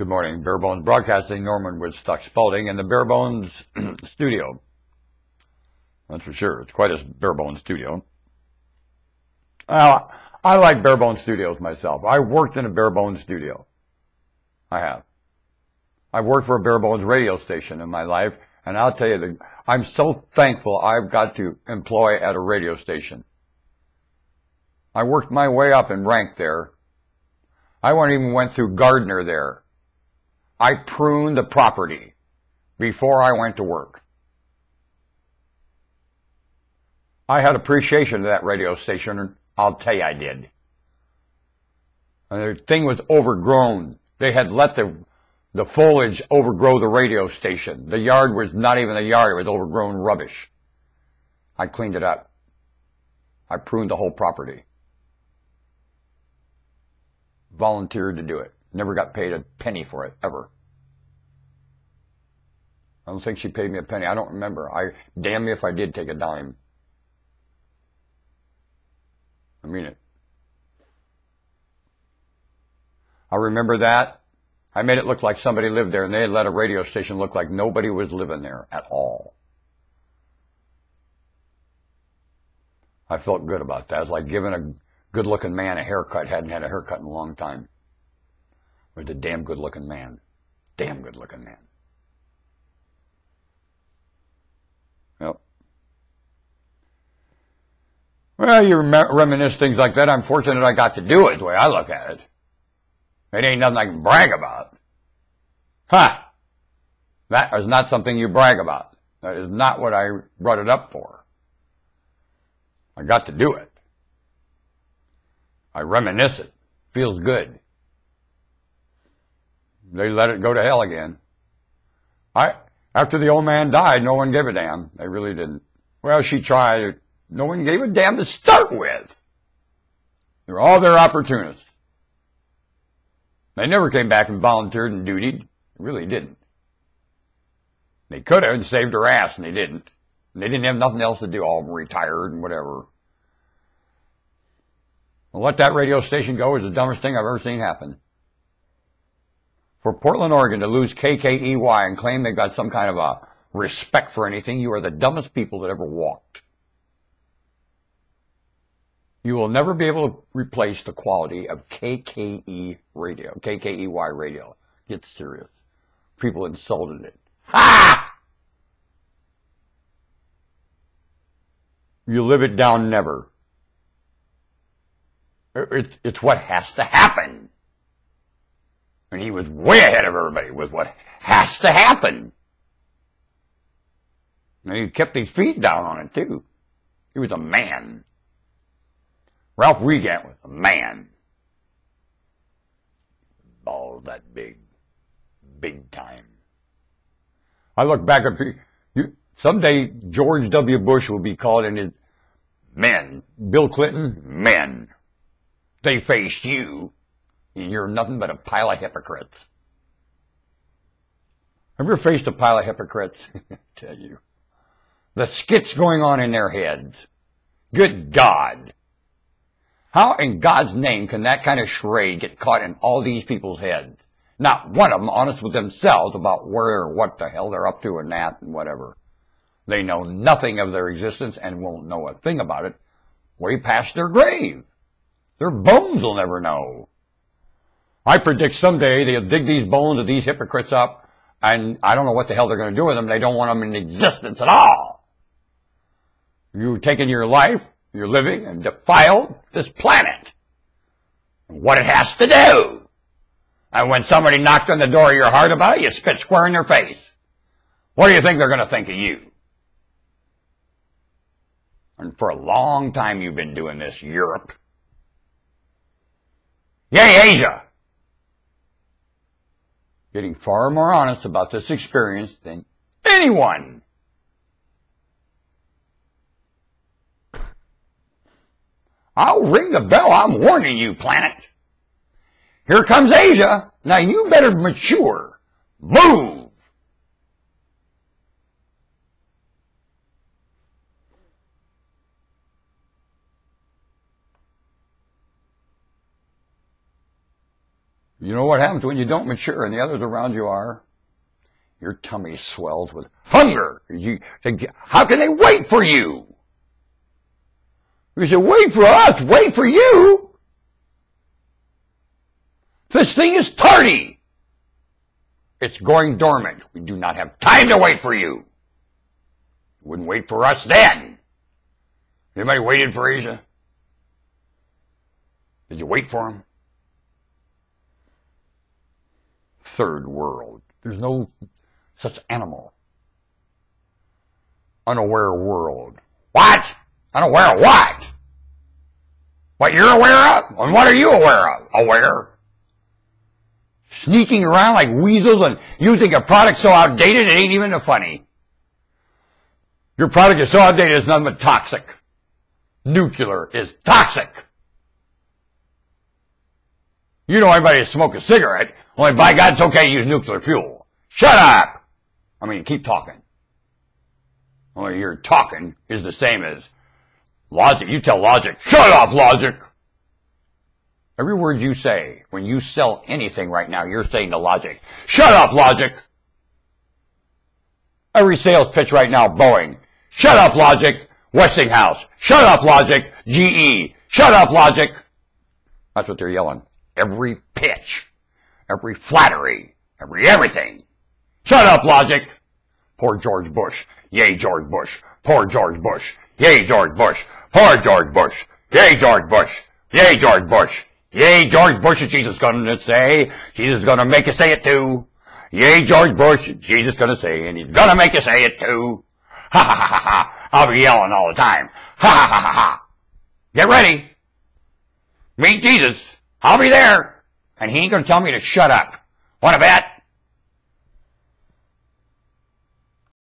Good morning. Bare Bones Broadcasting, Norman Woodstock Spalding in the Bare Bones studio. That's for sure. It's quite a Bare Bones studio. Well, I like Bare Bones studios myself. I worked in a Bare Bones studio. I have. I've worked for a Bare Bones radio station in my life, and I'll tell you, I'm so thankful I've got to employ at a radio station. I worked my way up in rank there. I even went through gardener there. I pruned the property before I went to work. I had appreciation of that radio station. I'll tell you I did. And the thing was overgrown. They had let the foliage overgrow the radio station. The yard was not even a yard. It was overgrown rubbish. I cleaned it up. I pruned the whole property. Volunteered to do it. Never got paid a penny for it, ever. I don't think she paid me a penny. I don't remember. Damn me if I did take a dime. I mean it. I remember that. I made it look like somebody lived there, and they had let a radio station look like nobody was living there at all. I felt good about that. It was like giving a good-looking man a haircut. Hadn't had a haircut in a long time. It was a damn good-looking man. Damn good-looking man. Yep. Well, you reminisce things like that. I'm fortunate I got to do it the way I look at it. It ain't nothing I can brag about. Ha! That is not something you brag about. That is not what I brought it up for. I got to do it. I reminisce it. Feels good. They let it go to hell again. After the old man died, no one gave a damn. They really didn't. Well, she tried. No one gave a damn to start with. They were all their opportunists. They never came back and volunteered and dutied. They really didn't. They could have and saved her ass, and they didn't. And they didn't have nothing else to do. All retired and whatever. And let that radio station go is the dumbest thing I've ever seen happen. For Portland, Oregon to lose KKEY and claim they've got some kind of a respect for anything, you are the dumbest people that ever walked. You will never be able to replace the quality of KKEY radio. Get serious. People insulted it. Ha! You live it down never. It's what has to happen. And he was way ahead of everybody with what has to happen. And he kept his feet down on it, too. He was a man. Ralph Wiegand was a man. Balls that big. Big time. I look back at someday George W. Bush will be called in his men. Bill Clinton, men. They faced you. And you're nothing but a pile of hypocrites. Have you ever faced a pile of hypocrites? I tell you. The skits going on in their heads. Good God. How in God's name can that kind of charade get caught in all these people's heads? Not one of them honest with themselves about where or what the hell they're up to and that and whatever. They know nothing of their existence and won't know a thing about it way past their grave. Their bones will never know. I predict someday they'll dig these bones of these hypocrites up, and I don't know what the hell they're going to do with them. They don't want them in existence at all. You've taken your life, you're living, and defiled this planet. And what it has to do. And when somebody knocked on the door of your heart about it, you spit square in their face. What do you think they're going to think of you? And for a long time you've been doing this, Europe. Yay, Asia! Getting far more honest about this experience than anyone. I'll ring the bell. I'm warning you, planet. Here comes Asia. Now you better mature. Move. You know what happens when you don't mature and the others around you are? Your tummy swells with hunger. How can they wait for you? You say, wait for us, wait for you. This thing is tardy. It's going dormant. We do not have time to wait for you. You wouldn't wait for us then. Anybody waited for Asia? Did you wait for him? Third world. There's no such animal. Unaware world. What? Unaware of what? What you're aware of? And what are you aware of? Aware? Sneaking around like weasels and using a product so outdated it ain't even funny. Your product is so outdated it's nothing but toxic. Nuclear is toxic. You know everybody that smoke a cigarette, only by God it's okay to use nuclear fuel. Shut up! I mean, keep talking. Only your talking is the same as logic. You tell logic, shut up, logic! Every word you say, when you sell anything right now, you're saying to logic, shut up, logic! Every sales pitch right now, Boeing, shut up, logic! Westinghouse, shut up, logic! GE, shut up, logic! That's what they're yelling. Every pitch, every flattery, everything. Shut up, logic! Poor George Bush. Yay, George Bush. Poor George Bush. Yay, George Bush. Poor George Bush. Yay, George Bush. Yay, George Bush. Yay, George Bush is Jesus gonna say. Jesus is gonna make you say it too. Yay, George Bush. Jesus gonna say, and he's gonna make you say it too. Ha ha ha ha ha. I'll be yelling all the time. Ha ha ha ha ha. Get ready. Meet Jesus. I'll be there. And he ain't gonna tell me to shut up. Wanna bet?